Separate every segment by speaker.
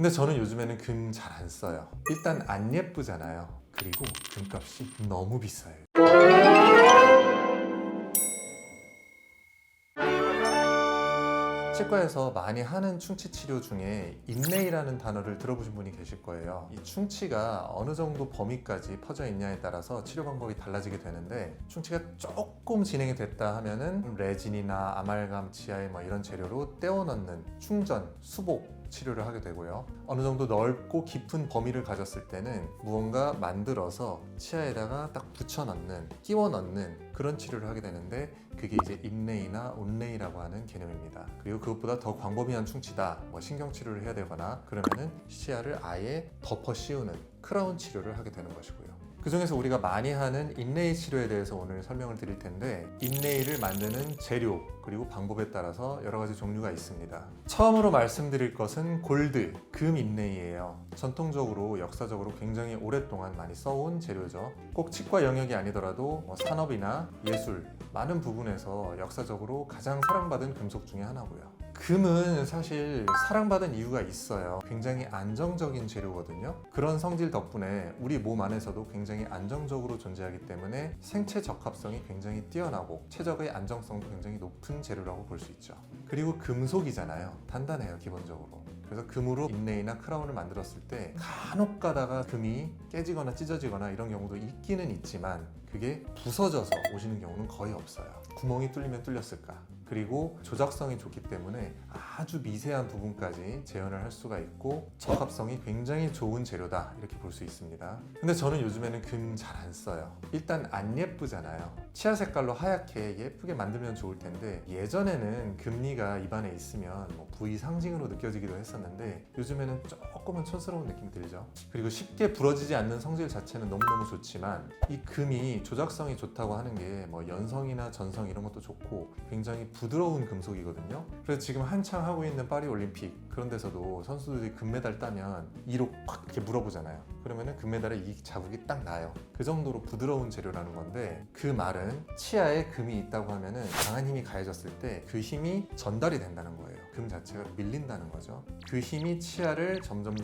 Speaker 1: 근데 저는 요즘에는 금 잘 안 써요. 일단 안 예쁘잖아요. 그리고 금값이 너무 비싸요. 치과에서 많이 하는 충치 치료 중에 인레이라는 단어를 들어보신 분이 계실 거예요. 이 충치가 어느 정도 범위까지 퍼져 있냐에 따라서 치료 방법이 달라지게 되는데, 충치가 조금 진행이 됐다 하면은 레진이나 아말감, 치아에 뭐 이런 재료로 떼어 넣는 충전, 수복 치료를 하게 되고요. 어느 정도 넓고 깊은 범위를 가졌을 때는 무언가 만들어서 치아에다가 딱 붙여 넣는, 끼워 넣는 그런 치료를 하게 되는데, 그게 이제 인레이나 온레이라고 하는 개념입니다. 그리고 그것보다 더 광범위한 충치다, 뭐 신경치료를 해야 되거나 그러면은 치아를 아예 덮어 씌우는 크라운 치료를 하게 되는 것이고요. 그 중에서 우리가 많이 하는 인레이 치료에 대해서 오늘 설명을 드릴 텐데, 인레이를 만드는 재료 그리고 방법에 따라서 여러 가지 종류가 있습니다. 처음으로 말씀드릴 것은 골드, 금 인레이예요. 전통적으로 역사적으로 굉장히 오랫동안 많이 써온 재료죠. 꼭 치과 영역이 아니더라도 산업이나 예술 많은 부분에서 역사적으로 가장 사랑받은 금속 중에 하나고요. 금은 사실 사랑받은 이유가 있어요. 굉장히 안정적인 재료거든요. 그런 성질 덕분에 우리 몸 안에서도 굉장히 안정적으로 존재하기 때문에 생체 적합성이 굉장히 뛰어나고 최적의 안정성도 굉장히 높은 재료라고 볼 수 있죠. 그리고 금속이잖아요. 단단해요, 기본적으로. 그래서 금으로 인레이나 크라운을 만들었을 때 간혹 가다가 금이 깨지거나 찢어지거나 이런 경우도 있기는 있지만, 그게 부서져서 오시는 경우는 거의 없어요. 구멍이 뚫리면 뚫렸을까. 그리고 조작성이 좋기 때문에 아주 미세한 부분까지 재현을 할 수가 있고 적합성이 굉장히 좋은 재료다, 이렇게 볼 수 있습니다. 근데 저는 요즘에는 금 잘 안 써요. 일단 안 예쁘잖아요. 치아 색깔로 하얗게 예쁘게 만들면 좋을 텐데, 예전에는 금리가 입안에 있으면 부위 상징으로 느껴지기도 했었는데 요즘에는 조금은 촌스러운 느낌이 들죠. 그리고 쉽게 부러지지 않는 성질 자체는 너무너무 좋지만, 이 금이 조작성이 좋다고 하는 게 연성이나 전성 이런 것도 좋고 굉장히 부드러운 금속이거든요. 그래서 지금 한창 하고 있는 파리 올림픽 그런 데서도 선수들이 금메달 따면 이로 확 이렇게 물어보잖아요. 그러면은 금메달에 이 자국이 딱 나요. 그 정도로 부드러운 재료라는 건데, 그 말은 치아에 금이 있다고 하면은 강한 힘이 가해졌을 때 그 힘이 전달이 된다는 거예요. 금 자체가 밀린다는 거죠. 그 힘이 치아를 점점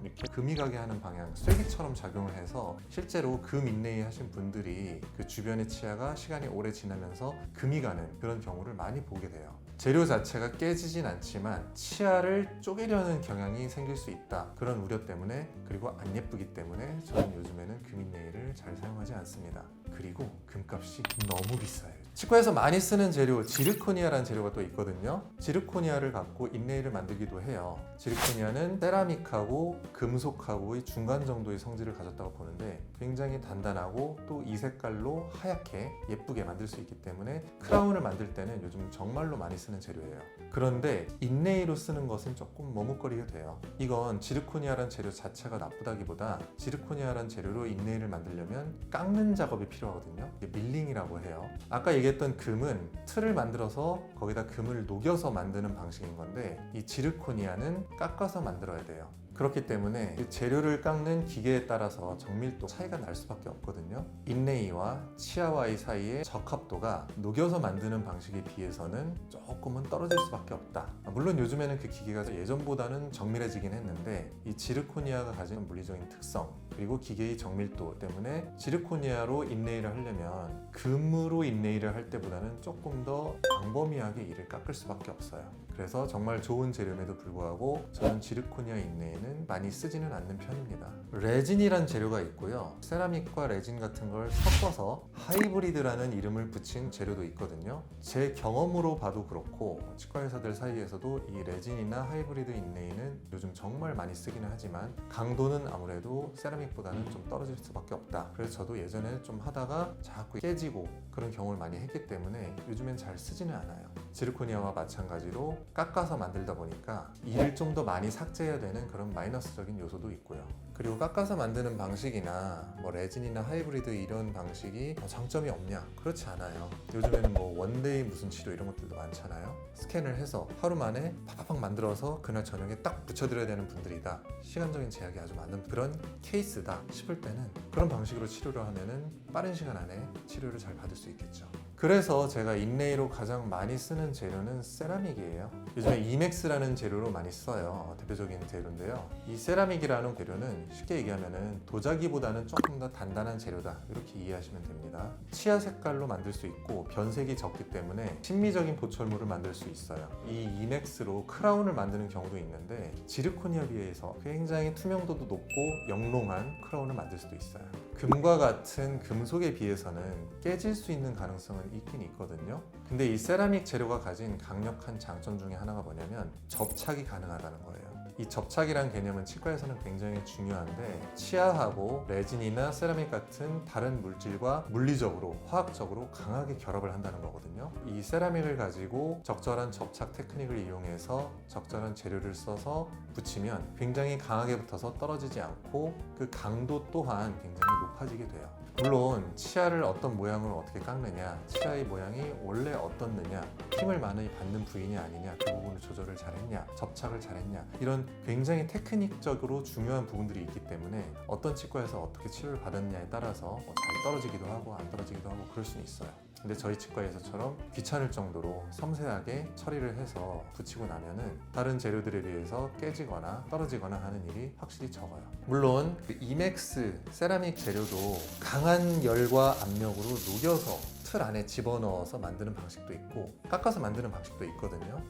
Speaker 1: 이렇게 금이 가게 하는 방향, 쐐기처럼 작용을 해서 실제로 금 인레이 하신 분들이 그 주변의 치아가 시간이 오래 지나면서 금이 가는 그런 경우를 많이 보게 돼요. 재료 자체가 깨지진 않지만 치아를 쪼개려는 경향이 생길 수 있다, 그런 우려 때문에, 그리고 안 예쁘기 때문에 저는 요즘에는 금 인레이를 잘 사용하지 않습니다. 그리고 금값이 너무 비싸요. 치과에서 많이 쓰는 재료, 지르코니아라는 재료가 또 있거든요. 지르코니아를 갖고 인레이를 만들기도 해요. 지르코니아는 세라믹하고 금속하고의 중간 정도의 성질을 가졌다고 보는데, 굉장히 단단하고 또 이 색깔로 하얗게 예쁘게 만들 수 있기 때문에 크라운을 만들 때는 요즘 정말로 많이 쓰는 재료예요. 그런데 인레이로 쓰는 것은 조금 머뭇거리게 돼요. 이건 지르코니아라는 재료 자체가 나쁘다기보다, 지르코니아라는 재료로 인레이를 만들려면 깎는 작업이 필요하거든요. 이게 밀링이라고 해요. 아까 얘기했던 금은 틀을 만들어서 거기다 금을 녹여서 만드는 방식인 건데, 이 지르코니아는 깎아서 만들어야 돼요. 그렇기 때문에 재료를 깎는 기계에 따라서 정밀도 차이가 날 수밖에 없거든요. 인레이와 치아와의 사이의 적합도가 녹여서 만드는 방식에 비해서는 조금은 떨어질 수밖에 없다. 물론 요즘에는 그 기계가 예전보다는 정밀해지긴 했는데, 이 지르코니아가 가지는 물리적인 특성 그리고 기계의 정밀도 때문에 지르코니아로 인레이를 하려면 금으로 인레이를 할 때보다는 조금 더 광범위하게 이를 깎을 수밖에 없어요. 그래서 정말 좋은 재료임에도 불구하고 저는 지르코니아 인레이는 많이 쓰지는 않는 편입니다. 레진이란 재료가 있고요. 세라믹과 레진 같은 걸 섞어서 하이브리드라는 이름을 붙인 재료도 있거든요. 제 경험으로 봐도 그렇고 치과 의사들 사이에서도 이 레진이나 하이브리드 인레이는 요즘 정말 많이 쓰기는 하지만 강도는 아무래도 세라믹보다는 좀 떨어질 수밖에 없다. 그래서 저도 예전에 좀 하다가 자꾸 깨지고 그런 경험을 많이 했기 때문에 요즘엔 잘 쓰지는 않아요. 지르코니아와 마찬가지로 깎아서 만들다 보니까 이를 좀 더 많이 삭제해야 되는 그런 마이너스적인 요소도 있고요. 그리고 깎아서 만드는 방식이나 레진이나 하이브리드 이런 방식이 장점이 없냐? 그렇지 않아요. 요즘에는 원데이 무슨 치료 이런 것들도 많잖아요. 스캔을 해서 하루 만에 팍팍 만들어서 그날 저녁에 딱 붙여드려야 되는 분들이다, 시간적인 제약이 아주 많은 그런 케이스다 싶을 때는 그런 방식으로 치료를 하면은 빠른 시간 안에 치료를 잘 받을 수 있겠죠. 그래서 제가 인레이로 가장 많이 쓰는 재료는 세라믹이에요. 요즘에 이맥스라는 재료로 많이 써요. 대표적인 재료인데요. 이 세라믹이라는 재료는 쉽게 얘기하면 도자기보다는 조금 더 단단한 재료다, 이렇게 이해하시면 됩니다. 치아 색깔로 만들 수 있고 변색이 적기 때문에 심미적인 보철물을 만들 수 있어요. 이 이맥스로 크라운을 만드는 경우도 있는데 지르코니아에 비해서 굉장히 투명도도 높고 영롱한 크라운을 만들 수도 있어요. 금과 같은 금속에 비해서는 깨질 수 있는 가능성은 있긴 있거든요. 근데 이 세라믹 재료가 가진 강력한 장점 중에 하나가 뭐냐면 접착이 가능하다는 거예요. 이 접착이란 개념은 치과에서는 굉장히 중요한데, 치아하고 레진이나 세라믹 같은 다른 물질과 물리적으로, 화학적으로 강하게 결합을 한다는 거거든요. 이 세라믹을 가지고 적절한 접착 테크닉을 이용해서 적절한 재료를 써서 붙이면 굉장히 강하게 붙어서 떨어지지 않고 그 강도 또한 굉장히 높아지게 돼요. 물론 치아를 어떤 모양으로 어떻게 깎느냐, 치아의 모양이 원래 어떻느냐, 힘을 많이 받는 부위냐 아니냐, 그 부분을 조절을 잘했냐, 접착을 잘했냐, 이런 굉장히 테크닉적으로 중요한 부분들이 있기 때문에 어떤 치과에서 어떻게 치료를 받았냐에 따라서 잘 떨어지기도 하고 안 떨어지기도 하고 그럴 수는 있어요. 근데 저희 치과에서처럼 귀찮을 정도로 섬세하게 처리를 해서 붙이고 나면은 다른 재료들에 비해서 깨지거나 떨어지거나 하는 일이 확실히 적어요. 물론 그 이맥스 세라믹 재료도 강한 열과 압력으로 녹여서 틀 안에 집어넣어서 만드는 방식도 있고 깎아서 만드는 방식도 있거든요.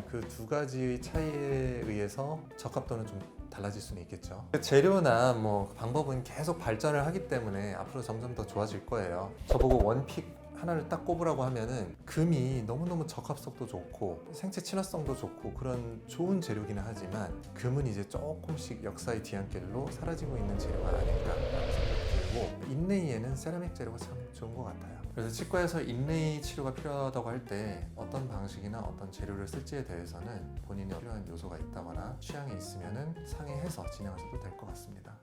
Speaker 1: 그 두 가지의 차이에 의해서 적합도는 좀 달라질 수는 있겠죠. 재료나 뭐 방법은 계속 발전을 하기 때문에 앞으로 점점 더 좋아질 거예요. 저보고 원픽 하나를 딱 꼽으라고 하면은 금이 너무너무 적합성도 좋고 생체 친화성도 좋고 그런 좋은 재료기는 하지만 금은 이제 조금씩 역사의 뒤안길로 사라지고 있는 재료가 아닐까라는 생각이 들고, 인레이에는 세라믹 재료가 참 좋은 것 같아요. 그래서 치과에서 인레이 치료가 필요하다고 할 때 어떤 방식이나 어떤 재료를 쓸지에 대해서는 본인이 필요한 요소가 있다거나 취향이 있으면은 상의해서 진행하셔도 될 것 같습니다.